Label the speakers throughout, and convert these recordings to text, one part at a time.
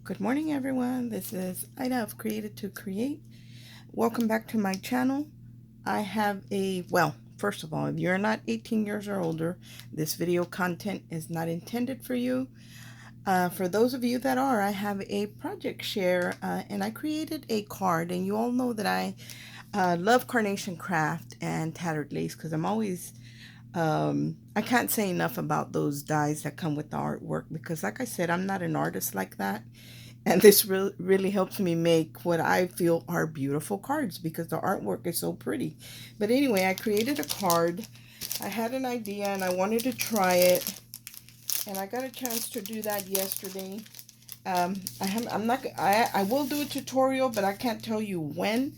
Speaker 1: Good morning, everyone. This is Ida of Created to Create. Welcome back to my channel. I have first of all, if you're not 18 years or older, this video content is not intended for you. For those of you that are, I have a project share and I created a card. And you all know that I love carnation craft and tattered lace because I can't say enough about those dies that come with the artwork because, like I said, I'm not an artist like that. And this really helps me make what I feel are beautiful cards because the artwork is so pretty. But anyway, I created a card. I had an idea and I wanted to try it. And I got a chance to do that yesterday. I will do a tutorial, but I can't tell you when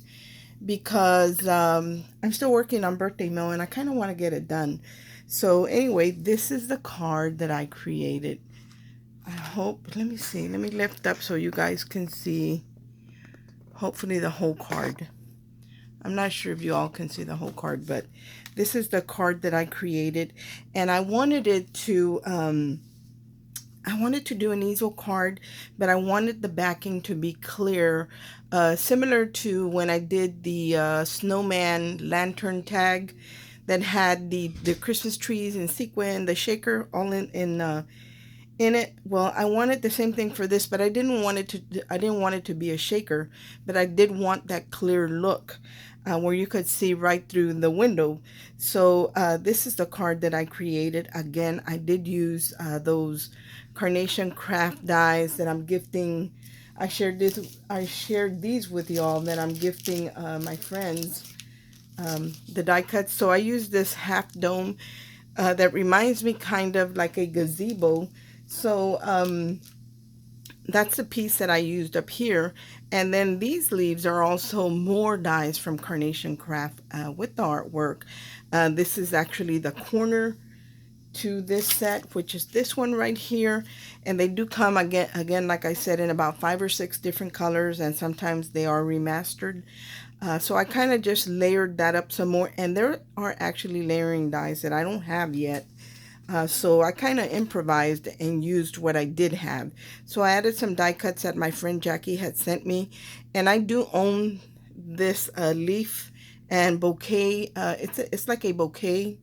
Speaker 1: because I'm still working on birthday mail and I kind of want to get it done. So anyway, this is the card that I created. I hope, let me see, let me lift up so you guys can see, hopefully the whole card. I'm not sure if you all can see the whole card, but this is the card that I created, and I wanted to do an easel card, but I wanted the backing to be clear, similar to when I did the snowman lantern tag that had the Christmas trees in sequin, the shaker all in it. Well, I wanted the same thing for this, but I didn't want it to be a shaker, but I did want that clear look where you could see right through the window. So this is the card that I created. Again, I did use those carnation craft dies that I'm gifting. I shared these with y'all that I'm gifting my friends, the die cuts. So I used this half dome that reminds me kind of like a gazebo. So that's the piece that I used up here. And then these leaves are also more dies from Carnation Craft with the artwork. This is actually the corner to this set, which is this one right here. And they do come again, like I said, in about 5 or 6 different colors, and sometimes they are remastered. So I kind of just layered that up some more, and there are actually layering dies that I don't have yet. So I kind of improvised and used what I did have. So I added some die cuts that my friend Jackie had sent me, and I do own this leaf and bouquet. It's like a bouquet,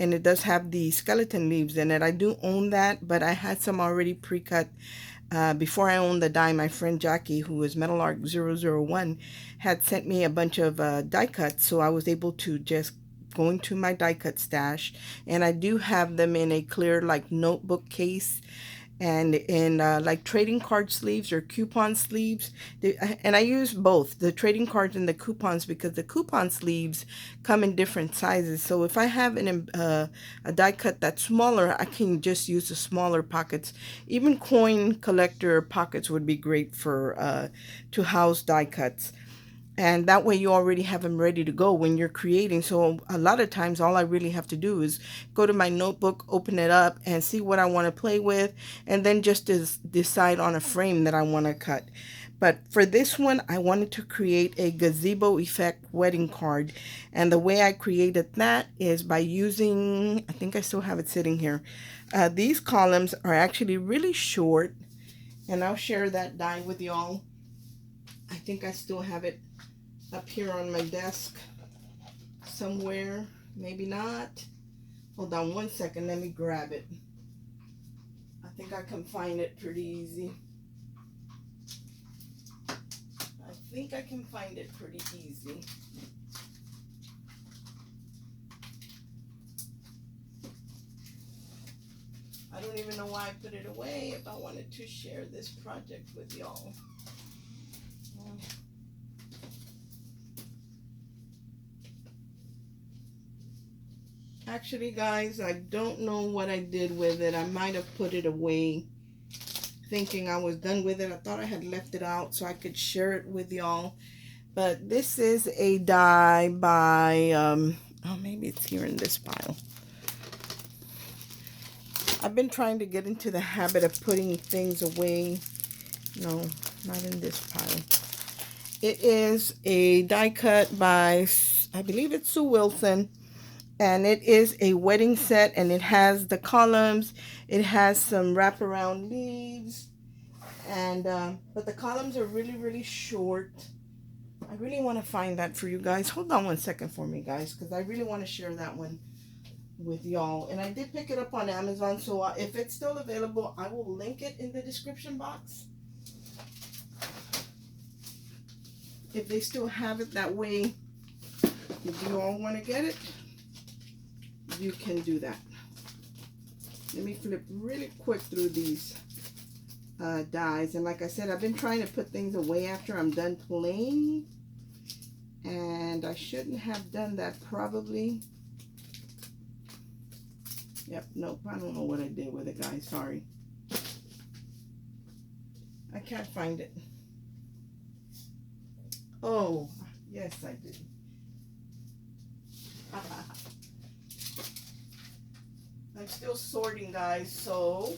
Speaker 1: and it does have the skeleton leaves in it. I do own that, but I had some already pre-cut. Before I owned the die, my friend Jackie, who is Metal Art 001, had sent me a bunch of die cuts, so I was able to just go into my die cut stash, and I do have them in a clear like notebook case and in like trading card sleeves or coupon sleeves. And I use both the trading cards and the coupons because the coupon sleeves come in different sizes. So if I have a die cut that's smaller, I can just use the smaller pockets. Even coin collector pockets would be great for to house die cuts. And that way you already have them ready to go when you're creating. So a lot of times all I really have to do is go to my notebook, open it up, and see what I want to play with, and then just decide on a frame that I want to cut. But for this one, I wanted to create a gazebo effect wedding card. And the way I created that is by using, I think I still have it sitting here. These columns are actually really short, and I'll share that die with y'all. I think I still have it up here on my desk somewhere. Maybe not. Hold on one second. Let me grab it. I think I can find it pretty easy. I think I can find it pretty easy. I don't even know why I put it away if I wanted to share this project with y'all. Actually, guys, I don't know what I did with it. I might have put it away thinking I was done with it. I thought I had left it out so I could share it with y'all. But this is a die by, oh, maybe it's here in this pile. I've been trying to get into the habit of putting things away. No, not in this pile. It is a die cut by, I believe it's Sue Wilson. And it is a wedding set, and it has the columns. It has some wraparound leaves. And but the columns are really, really short. I really want to find that for you guys. Hold on one second for me, guys, because I really want to share that one with y'all. And I did pick it up on Amazon, so if it's still available, I will link it in the description box. If they still have it that way, if you all want to get it, you can do that. Let me flip really quick through these dies. And like I said, I've been trying to put things away after I'm done playing. And I shouldn't have done that probably. Yep, nope, I don't know what I did with it, guys. Sorry. I can't find it. Oh, yes, I did. I'm still sorting, guys, so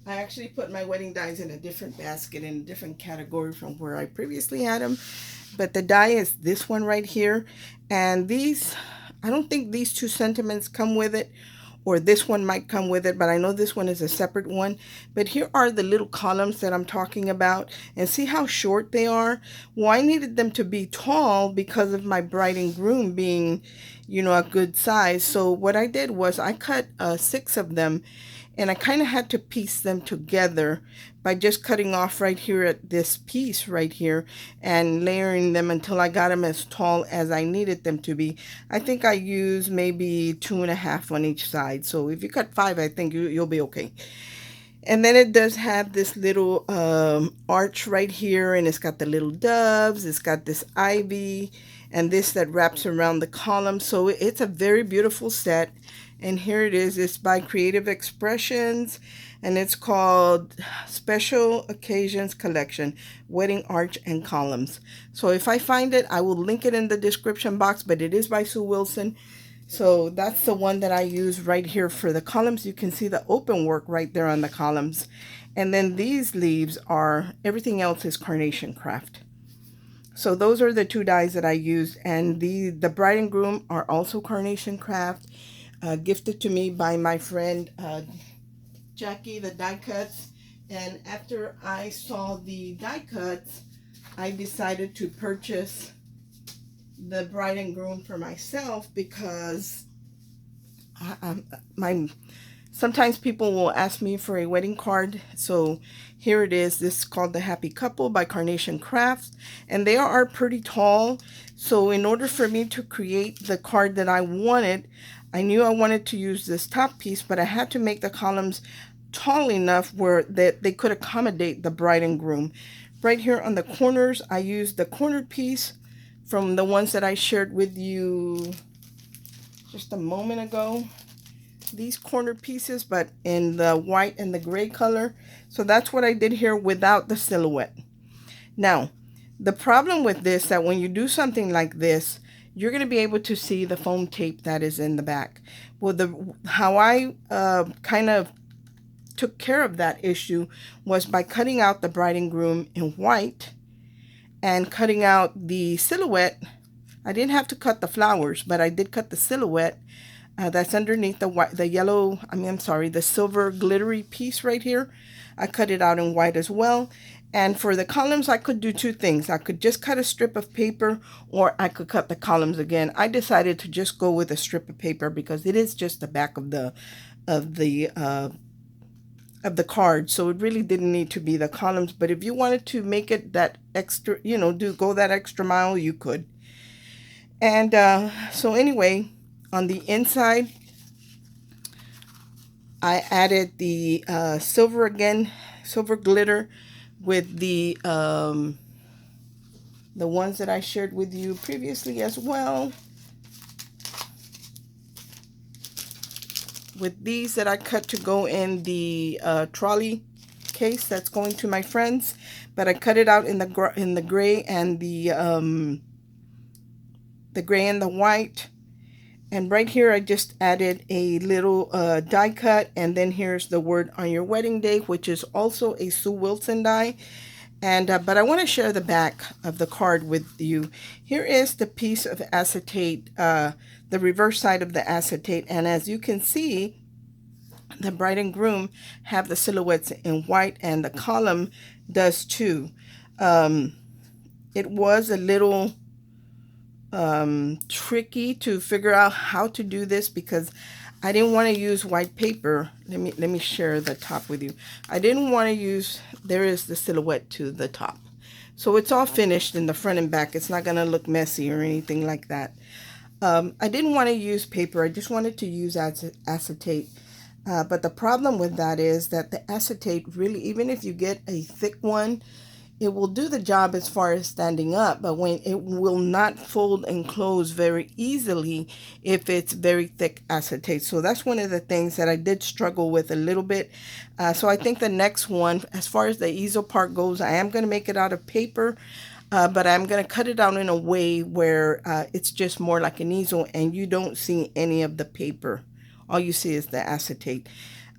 Speaker 1: I actually put my wedding dies in a different basket, in a different category from where I previously had them. But the die is this one right here. And these, I don't think these two sentiments come with it, or this one might come with it, but I know this one is a separate one. But here are the little columns that I'm talking about, and see how short they are. Well, I needed them to be tall because of my bride and groom being, you know, a good size. So what I did was I cut 6 of them, and I kind of had to piece them together by just cutting off right here at this piece right here and layering them until I got them as tall as I needed them to be. I think I used maybe 2.5 on each side. So if you cut 5, I think you'll be okay. And then it does have this little arch right here, and it's got the little doves, it's got this ivy, and this that wraps around the column. So it's a very beautiful set. And here it is. It's by Creative Expressions, and it's called Special Occasions Collection, Wedding Arch and Columns. So if I find it, I will link it in the description box, but it is by Sue Wilson. So that's the one that I use right here for the columns. You can see the open work right there on the columns. And then these leaves are, everything else is Carnation Craft. So those are the 2 dies that I used. And the bride and groom are also Carnation Craft, gifted to me by my friend Jackie, the die cuts. And after I saw the die cuts, I decided to purchase the bride and groom for myself, because sometimes people will ask me for a wedding card. So here it is. This is called The Happy Couple by Carnation Crafts, and they are pretty tall. So in order for me to create the card that I wanted, I knew I wanted to use this top piece, but I had to make the columns tall enough where that they could accommodate the bride and groom. Right here on the corners, I used the cornered piece from the ones that I shared with you just a moment ago. These corner pieces, but in the white and the gray color. So that's what I did here without the silhouette. Now, the problem with this, that when you do something like this, you're going to be able to see the foam tape that is in the back. Well, how I kind of took care of that issue was by cutting out the bride and groom in white and cutting out the silhouette. I didn't have to cut the flowers, but I did cut the silhouette that's underneath the white, the silver glittery piece right here. I cut it out in white as well. And for the columns, I could do 2 things. I could just cut a strip of paper, or I could cut the columns again. I decided to just go with a strip of paper because it is just the back of the card, so it really didn't need to be the columns. But if you wanted to make it that extra, go that extra mile, you could. And so anyway, on the inside, I added the silver glitter with the ones that I shared with you previously as well. With these that I cut to go in the trolley case that's going to my friends, but I cut it out in the gray and the gray and the white. And right here, I just added a little die cut, and then here's the word on your wedding day, which is also a Sue Wilson die. And but I want to share the back of the card with you. Here is the piece of acetate, the reverse side of the acetate, and as you can see, The bride and groom have the silhouettes in white, and the column does too. Um, it was a little tricky to figure out how to do this because I didn't want to use white paper. Let me share the top with you. I didn't want to use, there is the silhouette to the top. So it's all finished in the front and back. It's not going to look messy or anything like that. I didn't want to use paper. I just wanted to use acetate. But the problem with that is that the acetate really, even if you get a thick one, it will do the job as far as standing up, but when it will not fold and close very easily if it's very thick acetate. So that's one of the things that I did struggle with a little bit. So I think the next one, as far as the easel part goes, I am going to make it out of paper, but I'm going to cut it out in a way where it's just more like an easel and you don't see any of the paper. All you see is the acetate.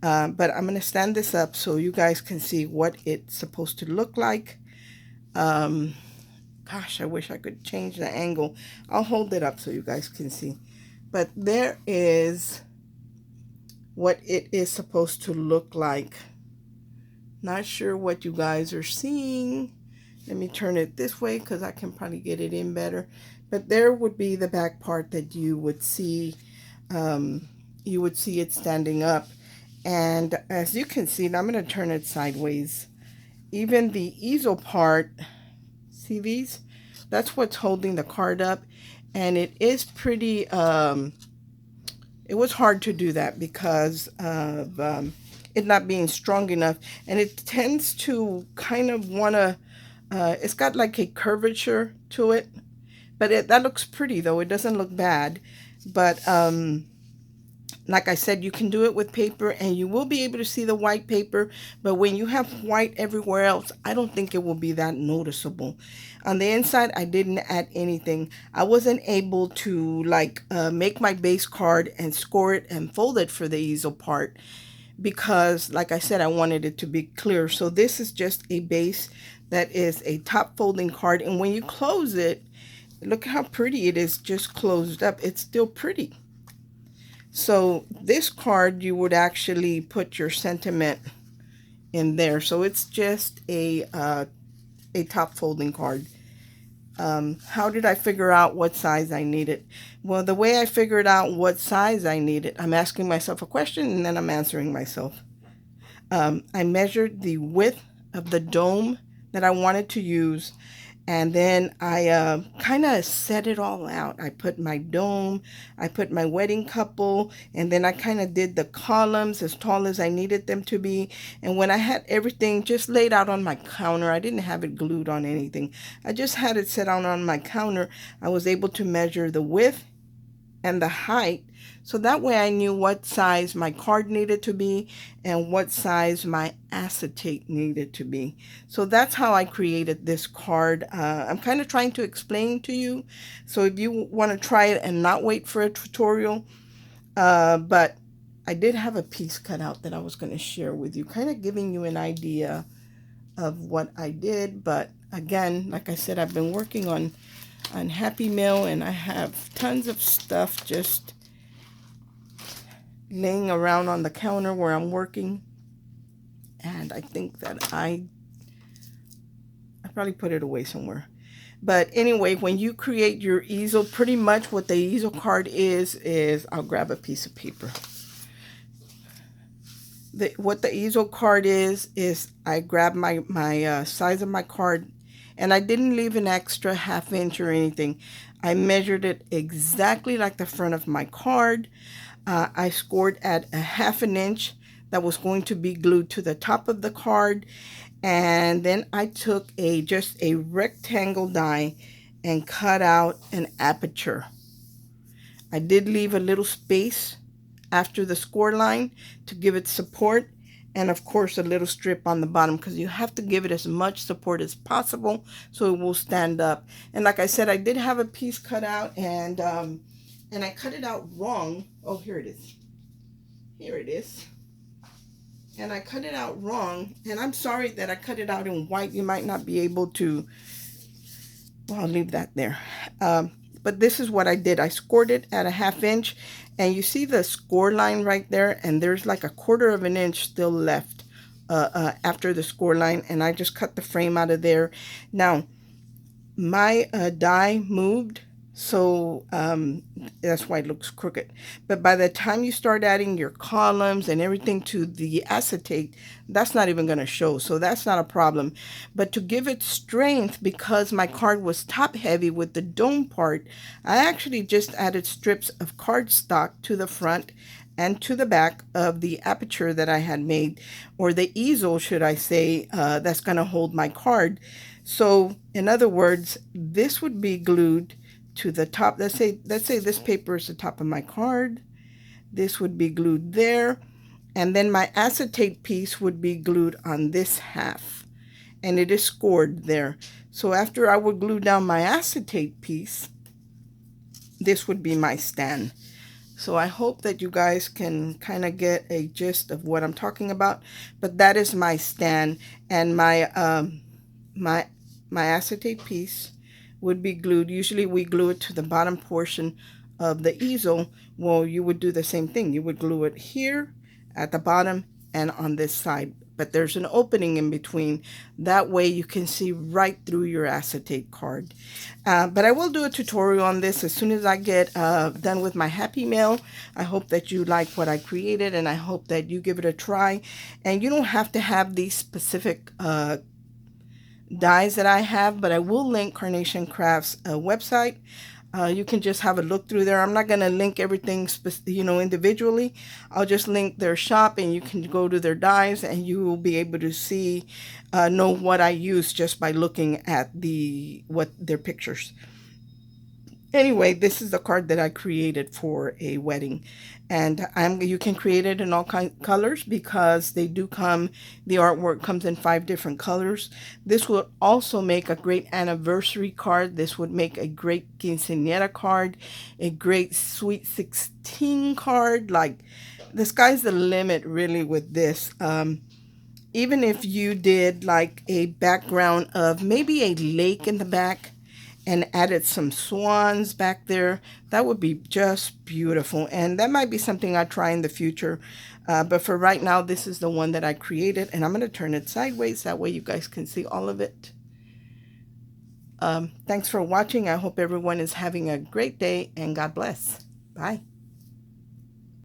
Speaker 1: But I'm going to stand this up so you guys can see what it's supposed to look like. Gosh, I wish I could change the angle. I'll hold it up so you guys can see. But there is what it is supposed to look like. Not sure what you guys are seeing. Let me turn it this way because I can probably get it in better. But there would be the back part that you would see. You would see it standing up. And as you can see, I'm going to turn it sideways. Even the easel part, see these? That's what's holding the card up. And it is pretty, it was hard to do that because of it not being strong enough. And it tends to kind of want to, it's got like a curvature to it. But that looks pretty though. It doesn't look bad. But like I said, you can do it with paper and you will be able to see the white paper. But when you have white everywhere else, I don't think it will be that noticeable. On the inside, I didn't add anything. I wasn't able to make my base card and score it and fold it for the easel part because, like I said, I wanted it to be clear. So this is just a base that is a top folding card. And when you close it, look how pretty it is just closed up. It's still pretty. So this card, you would actually put your sentiment in there. So it's just a top folding card. How did I figure out what size I needed? Well, the way I figured out what size I needed, I'm asking myself a question and then I'm answering myself. I measured the width of the dome that I wanted to use. And then I kind of set it all out. I put my dome, I put my wedding couple, and then I kind of did the columns as tall as I needed them to be. And when I had everything just laid out on my counter, I didn't have it glued on anything. I just had it set out on my counter. I was able to measure the width and the height. So that way I knew what size my card needed to be and what size my acetate needed to be. So that's how I created this card. I'm kind of trying to explain to you. So if you want to try it and not wait for a tutorial, but I did have a piece cut out that I was going to share with you, kind of giving you an idea of what I did. But again, like I said, I've been working on Happy Meal and I have tons of stuff just laying around on the counter where I'm working, and I think that I probably put it away somewhere. But anyway, when you create your easel, pretty much what the easel card is I'll grab a piece of paper. What the easel card is I grab my size of my card, and I didn't leave an extra ½ inch or anything. I measured it exactly like the front of my card. I scored at ½ inch that was going to be glued to the top of the card. And then I took just a rectangle die and cut out an aperture. I did leave a little space after the score line to give it support. And of course a little strip on the bottom because you have to give it as much support as possible so it will stand up. And like I said, I did have a piece cut out and I cut it out wrong. Oh, here it is. Here it is. And I cut it out wrong. And I'm sorry that I cut it out in white. You might not be able to. Well, I'll leave that there. But this is what I did. I scored it at ½ inch. And you see the score line right there, and there's like a quarter of an inch still left after the score line, and I just cut the frame out of there. Now, my die moved, so that's why it looks crooked. But by the time you start adding your columns and everything to the acetate, that's not even going to show, so that's not a problem. But to give it strength, because my card was top heavy with the dome part, I actually just added strips of cardstock to the front and to the back of the aperture that I had made, or the easel, should I say, that's going to hold my card. So in other words, this would be glued to the top. Let's say this paper is the top of my card. This would be glued there. And then my acetate piece would be glued on this half. And it is scored there. So after I would glue down my acetate piece, this would be my stand. So I hope that you guys can kind of get a gist of what I'm talking about. But that is my stand, and my my acetate piece would be glued. Usually we glue it to the bottom portion of the easel. Well, you would do the same thing. You would glue it here at the bottom and on this side. But there's an opening in between. That way you can see right through your acetate card. But I will do a tutorial on this as soon as I get done with my Happy Mail. I hope that you like what I created, and I hope that you give it a try. And you don't have to have these specific dies that I have, but I will link Carnation Crafts website. You can just have a look through there. I'm not going to link everything individually. I'll just link their shop, and you can go to their dies, and you will be able to see know what I use just by looking at their pictures. Anyway, this is the card that I created for a wedding, and you can create it in all colors, because they do come, the artwork comes in 5 different colors. This would also make a great anniversary card. This would make a great quinceañera card, a great sweet 16 card. Like, the sky's the limit really with this. Even if you did like a background of maybe a lake in the back and added some swans back there, that would be just beautiful. And that might be something I try in the future. But for right now, this is the one that I created, and I'm going to turn it sideways. That way you guys can see all of it. Thanks for watching. I hope everyone is having a great day, and God bless. Bye.